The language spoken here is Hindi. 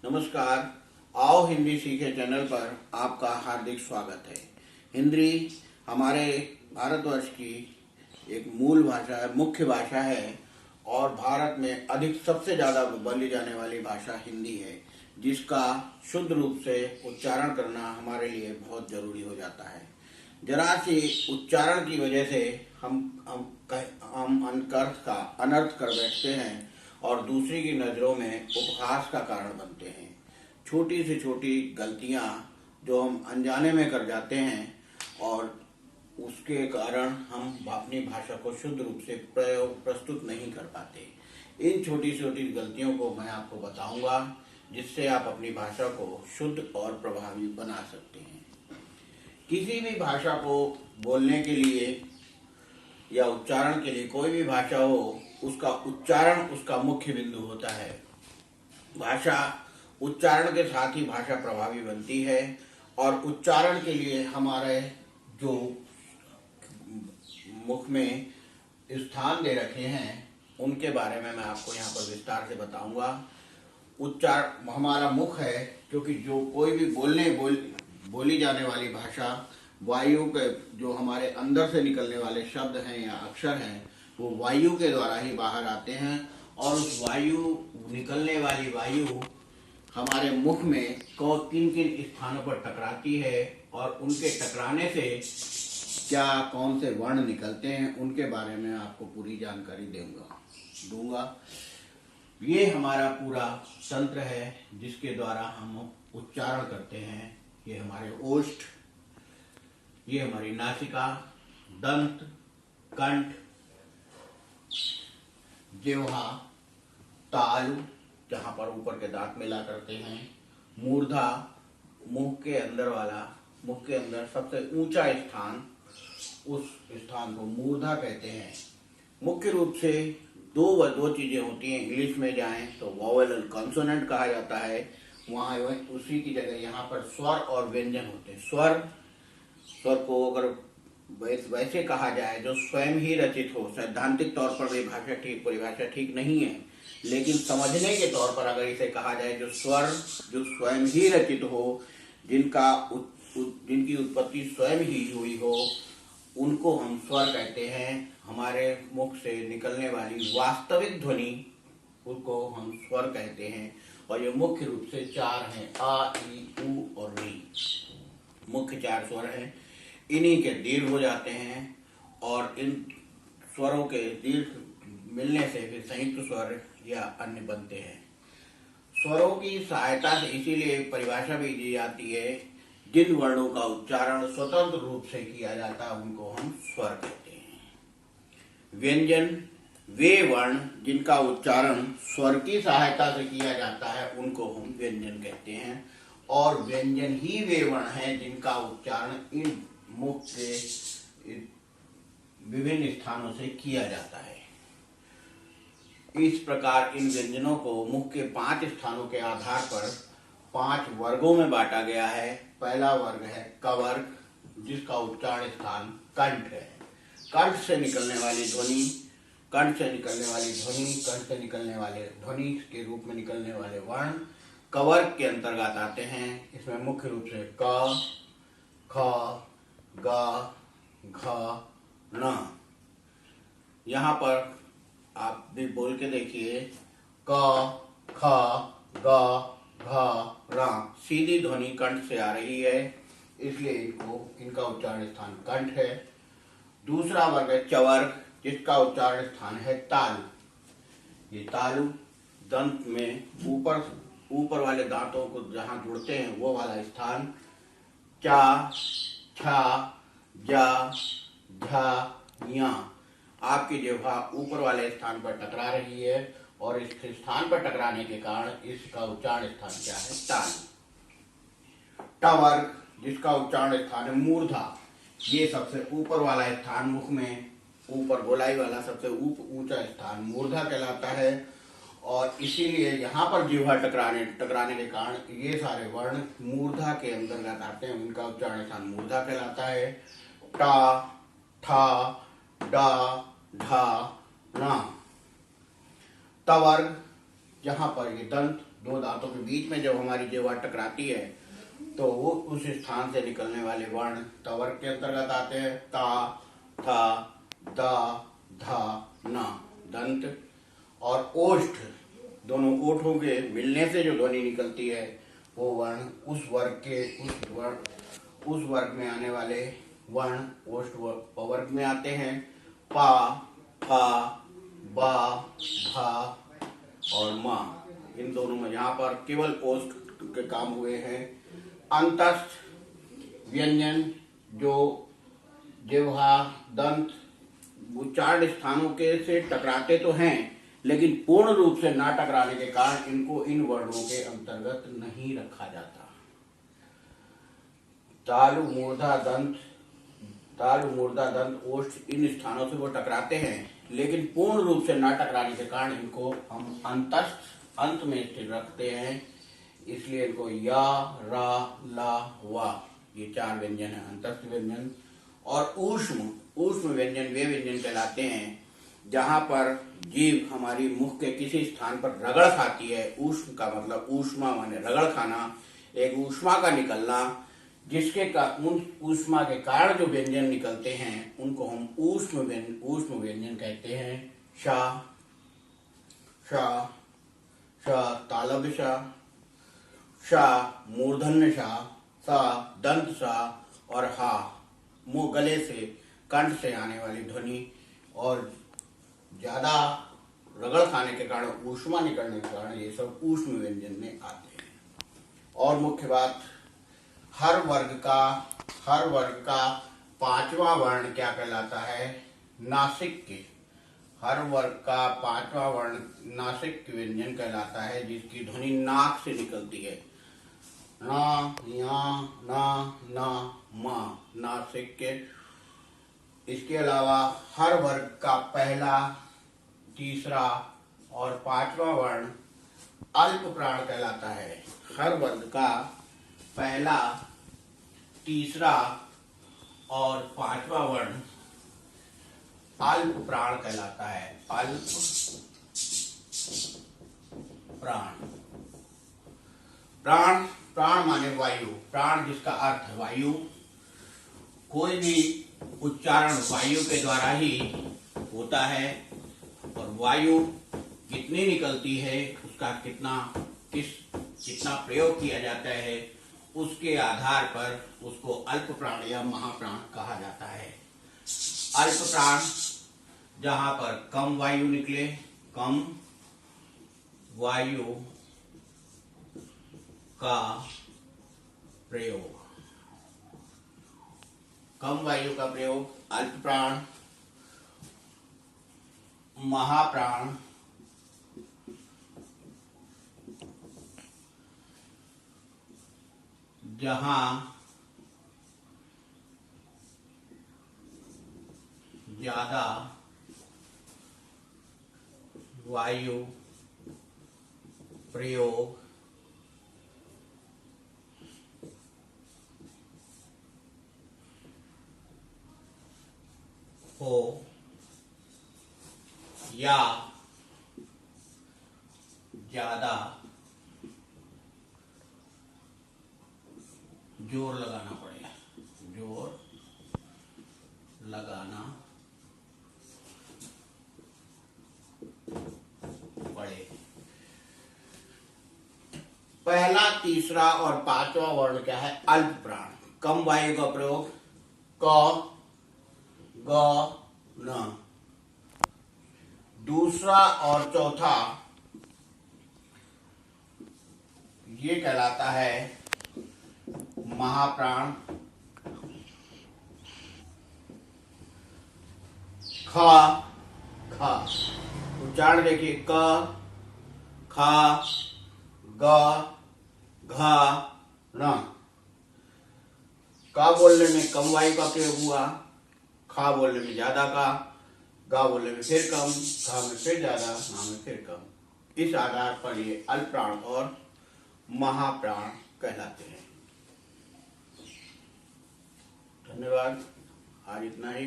नमस्कार। आओ हिंदी सीखे चैनल पर आपका हार्दिक स्वागत है। हिंदी हमारे भारतवर्ष की एक मूल भाषा है, मुख्य भाषा है और भारत में अधिक सबसे ज़्यादा बोली जाने वाली भाषा हिंदी है, जिसका शुद्ध रूप से उच्चारण करना हमारे लिए बहुत जरूरी हो जाता है। जरा सी उच्चारण की वजह से हम अनर्थ कर बैठते हैं और दूसरी की नज़रों में उपहास का कारण बनते हैं। छोटी से छोटी गलतियां जो हम अनजाने में कर जाते हैं और उसके कारण हम अपनी भाषा को शुद्ध रूप से प्रस्तुत नहीं कर पाते। इन छोटी छोटी गलतियों को मैं आपको बताऊंगा, जिससे आप अपनी भाषा को शुद्ध और प्रभावी बना सकते हैं। किसी भी भाषा को बोलने के लिए या उच्चारण के लिए, कोई भी भाषा हो, उसका उच्चारण उसका मुख्य बिंदु होता है। भाषा उच्चारण के साथ ही भाषा प्रभावी बनती है और उच्चारण के लिए हमारे जो मुख में स्थान दे रखे हैं उनके बारे में मैं आपको यहाँ पर विस्तार से बताऊंगा। हमारा मुख है, क्योंकि जो कोई भी बोली जाने वाली भाषा, वायु के जो हमारे अंदर से निकलने वाले शब्द हैं या अक्षर हैं, वो वायु के द्वारा ही बाहर आते हैं और उस निकलने वाली वायु हमारे मुख में किन किन स्थानों पर टकराती है और उनके टकराने से कौन से वर्ण निकलते हैं, उनके बारे में आपको पूरी जानकारी दूंगा। ये हमारा पूरा तंत्र है जिसके द्वारा हम उच्चारण करते हैं। ये हमारे ओष्ठ, ये हमारी नासिका, दंत, कंठ, जिह्वा, तालु जहाँ पर ऊपर के दांत मिला करते हैं, मूर्धा मुख के अंदर सबसे ऊंचा स्थान, उस स्थान को मूर्धा कहते हैं। मुख्य रूप से दो चीजें होती हैं। इंग्लिश में जाएं तो वोवेल और कॉन्सोनेंट कहा जाता है, वहाँ उसी की जगह यहाँ पर स्वर और व्यंजन होते हैं। स्वर को अगर वैसे कहा जाए जो स्वयं ही रचित हो, सैद्धांतिक तौर पर भी परिभाषा ठीक नहीं है, लेकिन समझने के तौर पर अगर इसे कहा जाए, जो स्वर जो स्वयं ही रचित हो, जिनकी उत्पत्ति स्वयं ही हुई हो, उनको हम स्वर कहते हैं। हमारे मुख से निकलने वाली वास्तविक ध्वनि, उसको हम स्वर कहते हैं। और ये मुख्य रूप से 4 हैं, आ, ई, उ और री। मुख्य 4 स्वर हैं। इन्हीं के दीर्घ हो जाते हैं और इन स्वरों के दीर्घ मिलने से फिर संयुक्त स्वर या अन्य बनते हैं। स्वरों की सहायता से इसीलिए परिभाषा भी दी जाती है, जिन वर्णों का उच्चारण स्वतंत्र रूप से किया जाता है उनको हम स्वर कहते हैं। व्यंजन वे वर्ण जिनका उच्चारण स्वर की सहायता से किया जाता है, उनको हम व्यंजन कहते हैं। और व्यंजन ही वे वर्ण हैं जिनका उच्चारण इन मुख के विभिन्न स्थानों से किया जाता है। इस प्रकार इन व्यंजनों को मुख के 5 स्थानों के आधार पर 5 वर्गों में बांटा गया है। पहला वर्ग है क वर्ग, जिसका उच्चारण स्थान कंठ है। कंठ से निकलने वाली ध्वनि, कंठ से निकलने वाले ध्वनि के रूप में निकलने वाले वर्ण क वर्ग के अंतर्गत आते हैं। इसमें मुख्य रूप से क, ख, ग, घ, न। यहाँ पर आप भी बोल के देखिए, क, ख, ग, घ, र। सीधी ध्वनि कंठ से आ रही है, इसलिए इनका उच्चारण स्थान कंठ है। दूसरा वर्ग है चवर्ग, जिसका उच्चारण स्थान है ताल। ये तालु दंत में ऊपर वाले दांतों को जहां जुड़ते हैं वो वाला स्थान। चा, छा, जा, झा, या। आपकी जिह्वा ऊपर वाले स्थान पर टकरा रही है और इस स्थान पर टकराने के कारण इसका उच्चारण स्थान क्या है? ताल। टवर्ग, जिसका उच्चारण स्थान है मूर्धा। ये सबसे ऊपर वाला स्थान, मुख में ऊपर गोलाई वाला सबसे ऊंचा स्थान मूर्धा कहलाता है और इसीलिए यहाँ पर जिह्वा टकराने के कारण ये सारे वर्ण मूर्धा के अंतर्गत आते हैं। उनका उच्चारण स्थान मूर्धा कहलाता है। टा, ठा, डा, ढा, ना। तवर्ग, जहाँ पर ये दंत दो दांतों के बीच में जब हमारी जिह्वा टकराती है तो वो उस स्थान से निकलने वाले वर्ण तवर्ग के अंतर्गत आते हैं। ता, था, दा, धा, ना, दंत। और ओष्ठ, दोनों ओठों के मिलने से जो ध्वनि निकलती है वो वर्ण उस वर्ग में आने वाले वर्ण ओष्ठ वर्ग में आते हैं। पा, फा, बा, भा और मा, इन दोनों में यहाँ पर केवल ओष्ठ के काम हुए हैं। अंतस्थ व्यंजन जो जिह्वा, दंत, उच्चारण स्थानों के से टकराते तो हैं लेकिन पूर्ण रूप से ना टकराने के कारण इनको इन वर्णों के अंतर्गत नहीं रखा जाता। तालु, मूर्धा, दंत, ओष्ठ, इन स्थानों से वो टकराते हैं लेकिन पूर्ण रूप से ना टकराने के कारण इनको हम अंतस्थ, अंत में स्थिर रखते हैं। इसलिए इनको या, रा, ला, वा, ये 4 व्यंजन है अंतस्थ व्यंजन। और ऊष्म व्यंजन वे व्यंजन कहलाते हैं जहां पर जीभ हमारी मुख के किसी स्थान पर रगड़ खाती है। ऊष्म का मतलब ऊष्मा माने रगड़ खाना, एक ऊष्मा का निकलना, जिसके उन ऊष्मा के कारण जो व्यंजन निकलते हैं उनको हम ऊष्म व्यंजन कहते हैं। शा, शा, शा, तालव्य शा, शा, मूर्धन्य शा, सा, दंत शा और हा, मुंह गले से कंठ से आने वाली ध्वनि और ज्यादा रगड़ खाने के कारण, ऊष्मा निकलने के कारण ये सब ऊष्म व्यंजन में आते हैं। और मुख्य बात, हर वर्ग का 5वां वर्ण क्या कहलाता है? नासिक के। हर वर्ग का 5वां वर्ण नासिक व्यंजन कहलाता है जिसकी ध्वनि नाक से निकलती है। ना, या, ना, ना, मा, नासिक के। इसके अलावा हर वर्ग का पहला, तीसरा और 5वां वर्ण अल्प प्राण कहलाता है। हर वर्ग का पहला, तीसरा और 5वां वर्ण अल्प प्राण कहलाता है। अल्प प्राण। प्राण माने वायु। प्राण जिसका अर्थ है वायु। कोई भी उच्चारण वायु के द्वारा ही होता है और वायु कितनी निकलती है, उसका कितना प्रयोग किया जाता है, उसके आधार पर उसको अल्प प्राण या महाप्राण कहा जाता है। अल्प प्राण जहां पर कम वायु निकले, कम वायु का प्रयोग, कम वायु का प्रयोग अल्प प्राण। महाप्राण जहां ज्यादा वायु प्रयोग हो या ज्यादा जोर लगाना पड़े, जोर लगाना पड़े। पहला, तीसरा और 5वां वर्ण क्या है? अल्प प्राण। कम वायु का प्रयोग क, ग, न। दूसरा और चौथा ये कहलाता है महाप्राण। खा, खा, उच्चारण देखिए, क, खा, ग, घा, न। का बोलने में कम वायु का प्रयोग हुआ, खा बोलने में ज्यादा का, गा बोलने में फिर कम, घा में फिर ज्यादा, ना में फिर कम। इस आधार पर ये अल्प प्राण और महाप्राण कहलाते हैं। धन्यवाद। आज इतना ही।